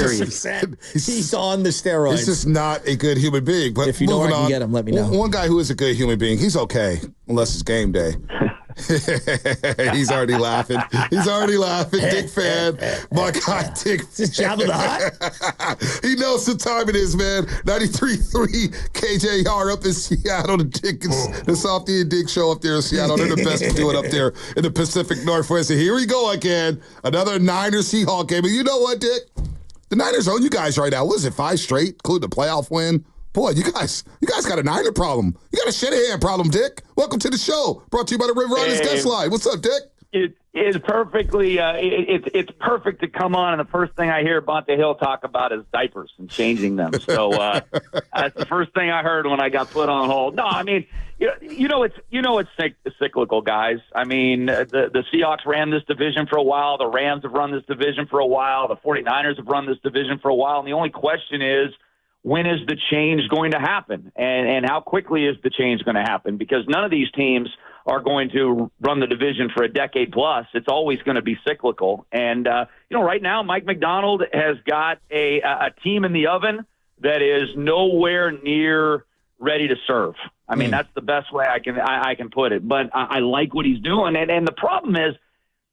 100%. He's on the steroids. He's just not a good human being. But if you know where I can get him, let me know. One guy who is a good human being, he's okay, unless it's game day. He's already laughing. Dick Fain. My guy, Dick. Is this Jabba the Hutt? He knows what time it is, man. 93.3 KJR up in Seattle. The Softy and Dick show up there in Seattle. They're the best to do it up there in the Pacific Northwest. And here we go again. Another Niners-Seahawks game. And you know what, Dick? The Niners own you guys right now. What is it, 5 straight, including the playoff win? Boy, you guys got a Niner problem. You got a Shanahan problem, Dick. Welcome to the show. Brought to you by the River Islands Guest Line. What's up, Dick? It is perfectly. It's perfect to come on, and the first thing I hear Bonte Hill talk about is diapers and changing them. So that's the first thing I heard when I got put on hold. No, I mean, it's cyclical, guys. I mean, the Seahawks ran this division for a while. The Rams have run this division for a while. The 49ers have run this division for a while. And the only question is, when is the change going to happen? And how quickly is the change going to happen? Because none of these teams are going to run the division for a decade plus. It's always going to be cyclical. And, right now, Mike Macdonald has got a team in the oven that is nowhere near ready to serve. I mean, that's the best way I can put it. But I like what he's doing. And the problem is,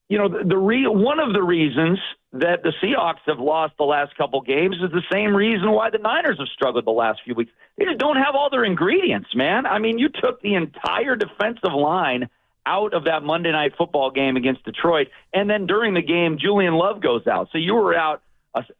one of the reasons that the Seahawks have lost the last couple games is the same reason why the Niners have struggled the last few weeks. They just don't have all their ingredients, man. I mean, you took the entire defensive line out of that Monday Night Football game against Detroit, and then during the game, Julian Love goes out. So you were out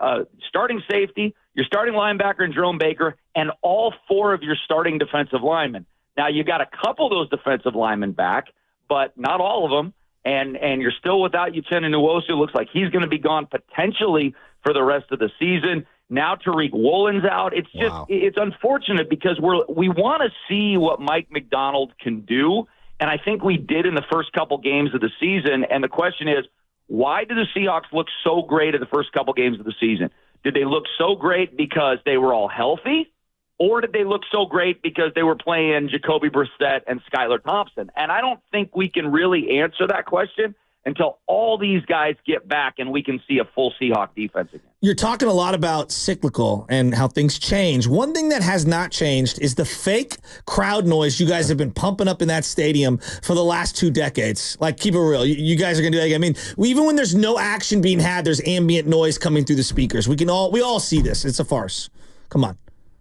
a starting safety, your starting linebacker, and Jerome Baker, and all 4 of your starting defensive linemen. Now, you got a couple of those defensive linemen back, but not all of them. And you're still without Uchenna Nwosu. Looks like he's going to be gone potentially for the rest of the season. Now Tariq Woolen's out. It's just It's unfortunate because we want to see what Mike Macdonald can do, and I think we did in the first couple games of the season. And the question is, why did the Seahawks look so great in the first couple games of the season? Did they look so great because they were all healthy? Or did they look so great because they were playing Jacoby Brissett and Skylar Thompson? And I don't think we can really answer that question until all these guys get back and we can see a full Seahawk defense again. You're talking a lot about cyclical and how things change. One thing that has not changed is the fake crowd noise you guys have been pumping up in that stadium for the last 2 decades. Like, keep it real. You guys are going to do that again. I mean, even when there's no action being had, there's ambient noise coming through the speakers. We all see this. It's a farce. Come on.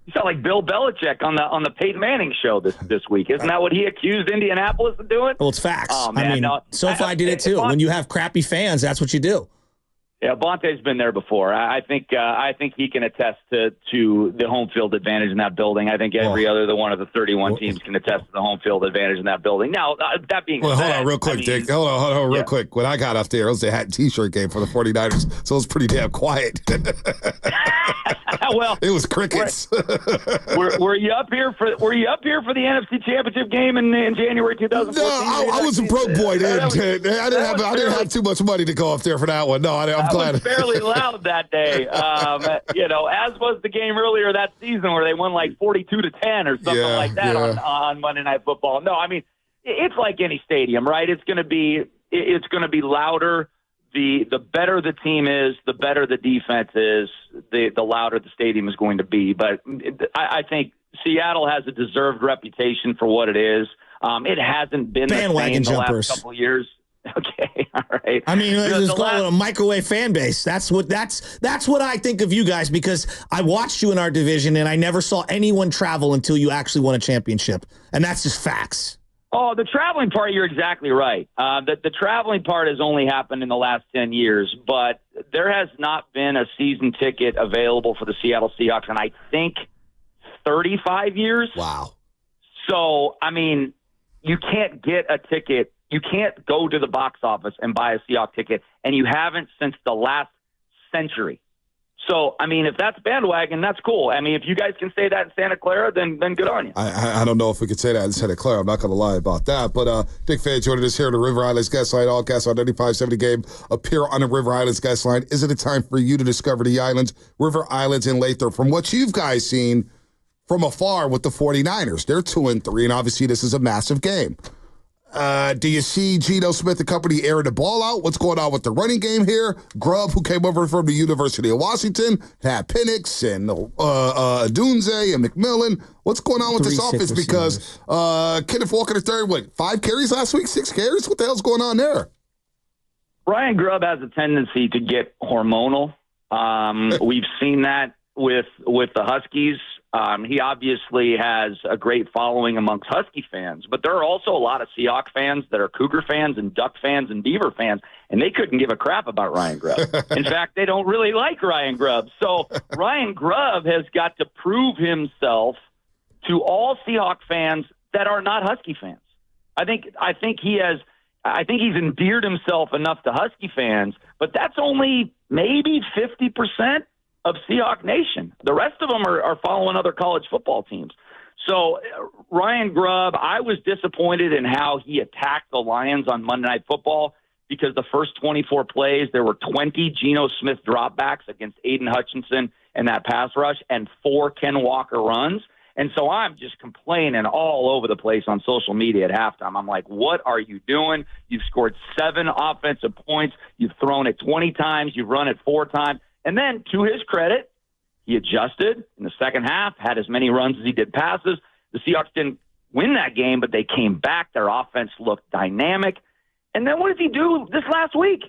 You sound like Bill Belichick on the Peyton Manning show this week. Isn't that what he accused Indianapolis of doing? Well, it's facts. Oh, man, I mean, SoFi did it too. When you have crappy fans, that's what you do. Yeah, Bonte's been there before. I think he can attest to the home field advantage in that building. I think every other one of the 31 teams can attest to the home field advantage in that building. Now, that being said, hold on real quick, Dick. Hold on real quick. When I got up there, it was a hat and T-shirt game for the 49ers, so it was pretty damn quiet. Well, it was crickets. Were you up here for the NFC Championship game in January 2014? No, I was a broke boy then. I didn't have too much money to go up there for that one. No, I'm glad. Was fairly loud that day. As was the game earlier that season where they won like 42-10 or something like that on Monday Night Football. No, I mean, it's like any stadium, right? It's going to be louder. The better the team is, the better the defense is, the louder the stadium is going to be. But I think Seattle has a deserved reputation for what it is. It hasn't been bandwagon the same jumpers the last couple of years. Okay, all right. I mean, there's a microwave fan base. That's what I think of you guys, because I watched you in our division and I never saw anyone travel until you actually won a championship, and that's just facts. Oh, the traveling part, you're exactly right. The traveling part has only happened in the last 10 years, but there has not been a season ticket available for the Seattle Seahawks in, I think, 35 years. Wow. So, I mean, you can't get a ticket. You can't go to the box office and buy a Seahawks ticket, and you haven't since the last century. So, I mean, if that's bandwagon, that's cool. I mean, if you guys can say that in Santa Clara, then good on you. I don't know if we could say that in Santa Clara. I'm not going to lie about that. But Dick Fain joining us here on the River Islands Guest Line. All guests on 95.70 Game appear on the River Islands Guest Line. Is it a time for you to discover the islands, River Islands and Lathrop? From what you've guys seen from afar with the 49ers, they're 2-3, and obviously this is a massive game. Do you see Geno Smith and company airing the ball out? What's going on with the running game here? Grub, who came over from the University of Washington, had Penix and Dunze and McMillan. What's going on with this offense? Because Kenneth Walker III, 5 carries last week, 6 carries? What the hell's going on there? Ryan Grub has a tendency to get hormonal. We've seen that with the Huskies. He obviously has a great following amongst Husky fans, but there are also a lot of Seahawks fans that are Cougar fans and Duck fans and Beaver fans, and they couldn't give a crap about Ryan Grub. In fact, they don't really like Ryan Grub. So Ryan Grub has got to prove himself to all Seahawks fans that are not Husky fans. I think he's endeared himself enough to Husky fans, but that's only maybe 50% of Seahawk Nation. The rest of them are following other college football teams. So Ryan Grub, I was disappointed in how he attacked the Lions on Monday Night Football because the first 24 plays, there were 20 Geno Smith dropbacks against Aiden Hutchinson and that pass rush and 4 Ken Walker runs. And so I'm just complaining all over the place on social media at halftime. I'm like, what are you doing? You've scored 7 offensive points. You've thrown it 20 times. You've run it 4 times. And then, to his credit, he adjusted in the second half, had as many runs as he did passes. The Seahawks didn't win that game, but they came back. Their offense looked dynamic. And then what does he do this last week?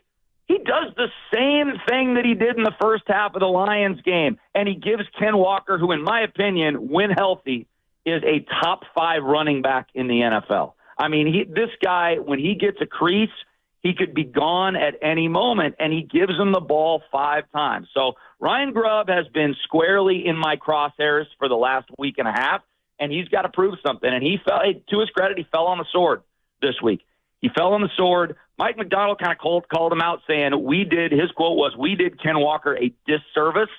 He does the same thing that he did in the first half of the Lions game, and he gives Ken Walker, who, in my opinion, when healthy, is a top 5 running back in the NFL. I mean, this guy, when he gets a crease, he could be gone at any moment, and he gives him the ball 5 times. So Ryan Grub has been squarely in my crosshairs for the last week and a half, and he's got to prove something. And he fell, to his credit, he fell on the sword this week. He fell on the sword. Mike McDonald kind of called him out saying, his quote was, we did Ken Walker a disservice.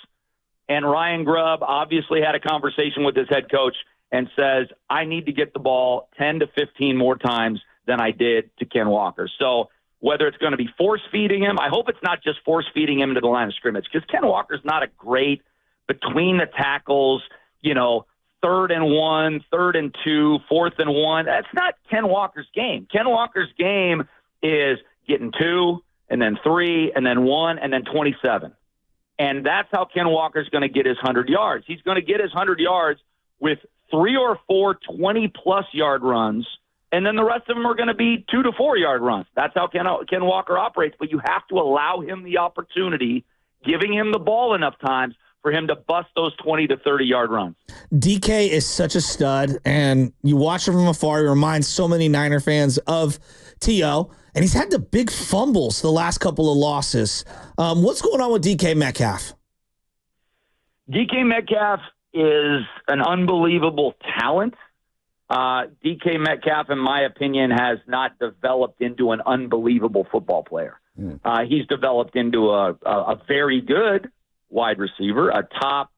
And Ryan Grub obviously had a conversation with his head coach and says, I need to get the ball 10 to 15 more times than I did to Ken Walker. So whether it's going to be force-feeding him, I hope it's not just force-feeding him to the line of scrimmage, because Ken Walker's not a great between the tackles, 3rd and 1, 3rd and 2, 4th and 1. That's not Ken Walker's game. Ken Walker's game is getting 2 and then 3 and then 1 and then 27. And that's how Ken Walker's going to get his 100 yards. He's going to get his 100 yards with 3 or 4 20-plus yard runs, and then the rest of them are going to be 2 to 4 yard runs. That's how Ken Walker operates. But you have to allow him the opportunity, giving him the ball enough times for him to bust those 20 to 30 yard runs. DK is such a stud, and you watch him from afar. He reminds so many Niner fans of T.O., and he's had the big fumbles the last couple of losses. What's going on with DK Metcalf? DK Metcalf is an unbelievable talent. DK Metcalf, in my opinion, has not developed into an unbelievable football player. He's developed into a very good wide receiver, a top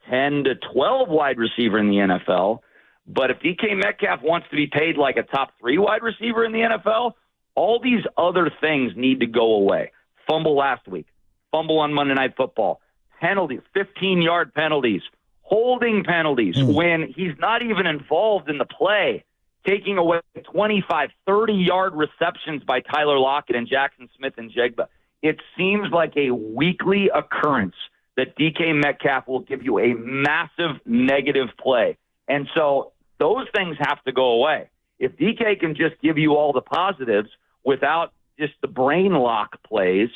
10 to 12 wide receiver in the NFL. But if DK Metcalf wants to be paid like a top 3 wide receiver in the NFL, all these other things need to go away. Fumble last week, fumble on Monday Night Football, penalties, 15-yard penalties, holding penalties when he's not even involved in the play, taking away 25, 30-yard receptions by Tyler Lockett and Jackson Smith and Jigba. It seems like a weekly occurrence that DK Metcalf will give you a massive negative play. And so those things have to go away. If DK can just give you all the positives without just the brain lock plays,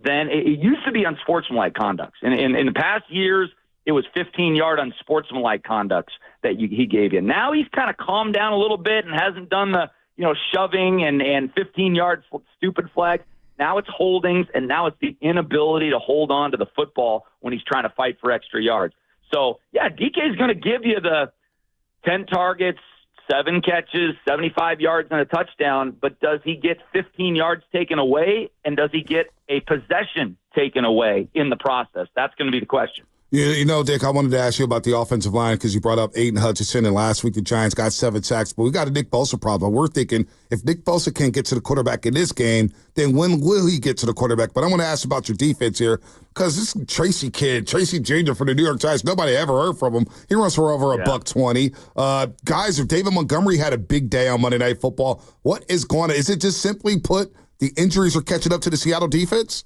then it used to be unsportsmanlike conducts. In the past years, it was 15-yard unsportsmanlike conducts that he gave you. Now he's kind of calmed down a little bit and hasn't done the shoving and 15-yard stupid flags. Now it's holdings, and now it's the inability to hold on to the football when he's trying to fight for extra yards. So, yeah, DK is going to give you the 10 targets, 7 catches, 75 yards, and a touchdown, but does he get 15 yards taken away, and does he get a possession taken away in the process? That's going to be the question. You know, Dick, I wanted to ask you about the offensive line because you brought up Aiden Hutchinson, and last week the Giants got 7 sacks. But we got a Nick Bosa problem. We're thinking if Nick Bosa can't get to the quarterback in this game, then when will he get to the quarterback? But I want to ask about your defense here because this Tracy Jr. for the New York Giants, nobody ever heard from him. He runs for over a $120. Guys, if David Montgomery had a big day on Monday Night Football, what is going on? Is it just simply put the injuries are catching up to the Seattle defense?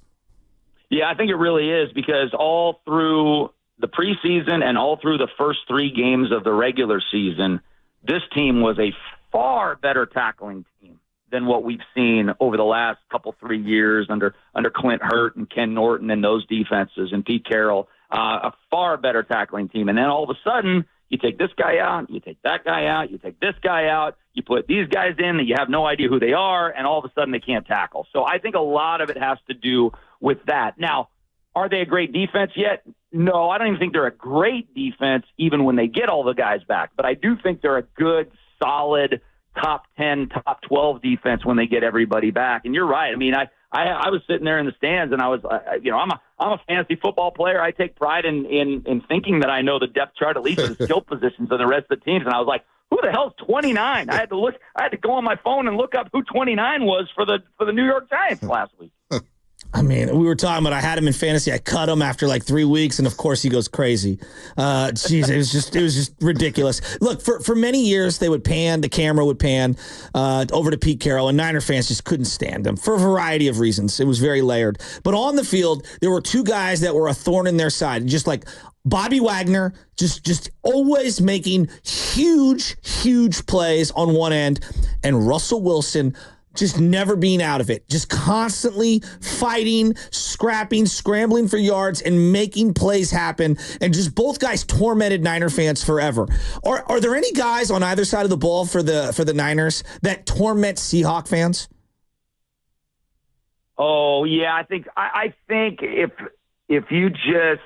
Yeah, I think it really is because all through the preseason and all through the first 3 games of the regular season, this team was a far better tackling team than what we've seen over the last 3 years under Clint Hurt and Ken Norton and those defenses and Pete Carroll, a far better tackling team. And then all of a sudden, you take this guy out, you take that guy out, you take this guy out, you put these guys in that you have no idea who they are, and all of a sudden they can't tackle. So I think a lot of it has to do with that. Now, are they a great defense yet? No, I don't even think they're a great defense even when they get all the guys back. But I do think they're a good, solid, top 10, top 12 defense when they get everybody back. And you're right. I mean, I was sitting there in the stands, and I was, I'm a fantasy football player. I take pride in thinking that I know the depth chart, at least of the skill positions of the rest of the teams. And I was like, who the hell's 29? I had to go on my phone and look up who 29 was for the New York Giants last week. I mean, we were talking about I had him in fantasy. I cut him after like 3 weeks, and of course he goes crazy. Geez, it was just ridiculous. Look, for many years the camera would pan over to Pete Carroll, and Niner fans just couldn't stand him for a variety of reasons. It was very layered. But on the field, there were 2 guys that were a thorn in their side, just like Bobby Wagner, just always making huge plays on one end, and Russell Wilson just never being out of it, just constantly fighting, scrapping, scrambling for yards, and making plays happen. And just both guys tormented Niner fans forever. Are there any guys on either side of the ball for the Niners that torment Seahawk fans? Oh yeah, I think if you just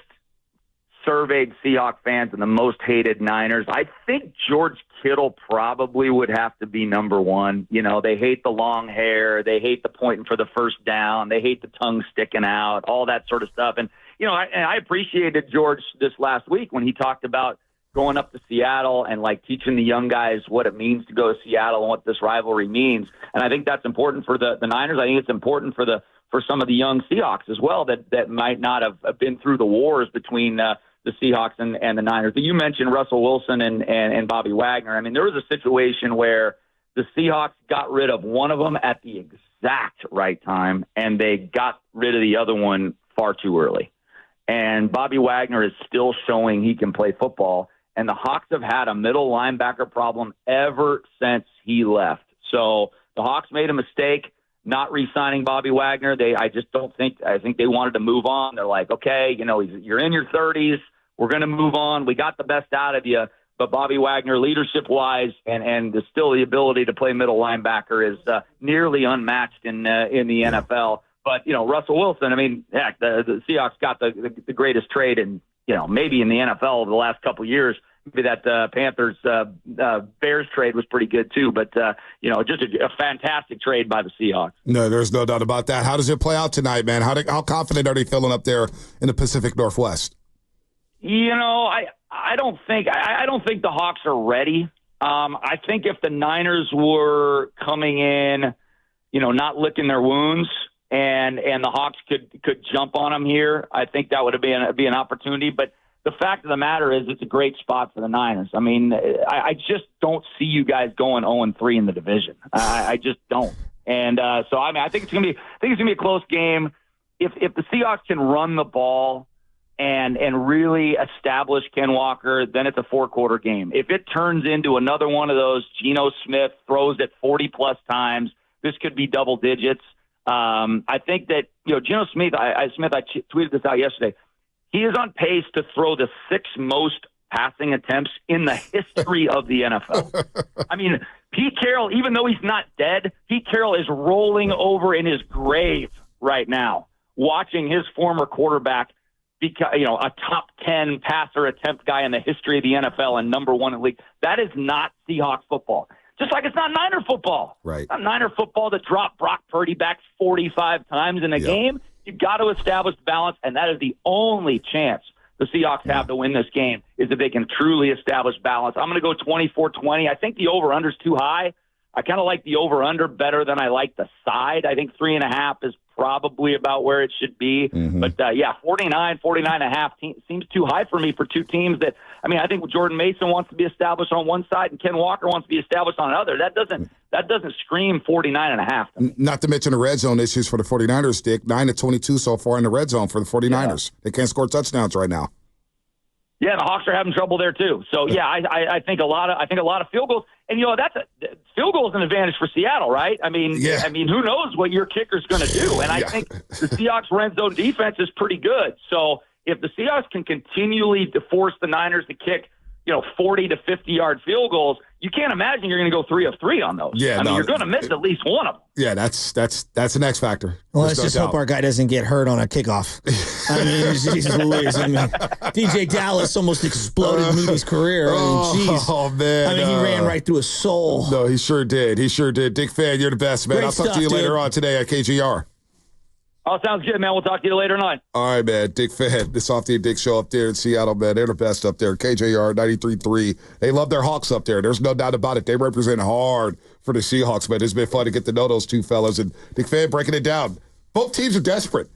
surveyed Seahawk fans and the most hated Niners, I think George Kittle probably would have to be number one. You know, they hate the long hair. They hate the pointing for the first down. They hate the tongue sticking out, all that sort of stuff. And, you know, I appreciated George this last week when he talked about going up to Seattle and, like, teaching the young guys what it means to go to Seattle and what this rivalry means. And I think that's important for the Niners. I think it's important for some of the young Seahawks as well that might not have been through the wars between the Seahawks and the Niners. But you mentioned Russell Wilson and Bobby Wagner. I mean, there was a situation where the Seahawks got rid of one of them at the exact right time, and they got rid of the other one far too early. And Bobby Wagner is still showing he can play football, and the Hawks have had a middle linebacker problem ever since he left. So the Hawks made a mistake not re-signing Bobby Wagner. I think they wanted to move on. They're like, okay, you know, you're in your 30s. We're going to move on. We got the best out of you. But Bobby Wagner, leadership-wise, and still the ability to play middle linebacker is nearly unmatched in the NFL. But, you know, Russell Wilson, I mean, heck, the Seahawks got the greatest trade in, you know, maybe in the NFL over the last couple of years. Maybe that Panthers-Bears trade was pretty good too. But, you know, just a fantastic trade by the Seahawks. No, there's no doubt about that. How does it play out tonight, man? How confident are they feeling up there in the Pacific Northwest? You know, I don't think the Hawks are ready. I think if the Niners were coming in, you know, not licking their wounds, and the Hawks could jump on them here, I think that would be an opportunity. But the fact of the matter is, it's a great spot for the Niners. I mean, I just don't see you guys going 0-3 in the division. I just don't. And so I mean, I think it's gonna be a close game. If the Seahawks can run the ball and really establish Ken Walker, then it's a 4-quarter game. If it turns into another one of those, Geno Smith throws it 40-plus times, this could be double digits. I think that, you know, Geno Smith, I tweeted this out yesterday, he is on pace to throw the 6th most passing attempts in the history of the NFL. I mean, Pete Carroll, even though he's not dead, Pete Carroll is rolling over in his grave right now, watching his former quarterback become, you know, a top 10 passer attempt guy in the history of the NFL and number 1 in the league. That is not Seahawks football. Just like it's not Niner football. Right. It's not Niner football that dropped Brock Purdy back 45 times in a game. You've got to establish balance, and that is the only chance the Seahawks have to win this game is if they can truly establish balance. I'm going to go 24-20. I think the over-under is too high. I kind of like the over-under better than I like the side. I think 3.5 is probably about where it should be. Mm-hmm. But, 49.5 seems too high for me for two teams that, I think Jordan Mason wants to be established on one side and Ken Walker wants to be established on another. That doesn't scream 49.5. Not to mention the red zone issues for the 49ers, Dick. 9-22 so far in the red zone for the 49ers. Yeah. They can't score touchdowns right now. Yeah, the Hawks are having trouble there too. So I think a lot of field goals, and field goal is an advantage for Seattle, right? I mean, who knows what your kicker's going to do? And I think the Seahawks' red zone defense is pretty good. So if the Seahawks can continually force the Niners to kick, 40 to 50-yard field goals, you can't imagine you're going to go 3 of 3 on those. Yeah, you're going to miss at least one of them. Yeah, that's an X factor. Well, let's just hope our guy doesn't get hurt on a kickoff. Jesus Louise. DJ Dallas almost exploded Moody's career. Oh, man. He ran right through his soul. No, he sure did. Dick Fain, you're the best, man. Great I'll talk to you stuff, later on today at KJR. Oh, sounds good, man. We'll talk to you later tonight. All right, man. Dick Fain, the Softy and Dick show up there in Seattle, man. They're the best up there. KJR 93.3. They love their Hawks up there. There's no doubt about it. They represent hard for the Seahawks, man. It's been fun to get to know those two fellas. And Dick Fain breaking it down. Both teams are desperate.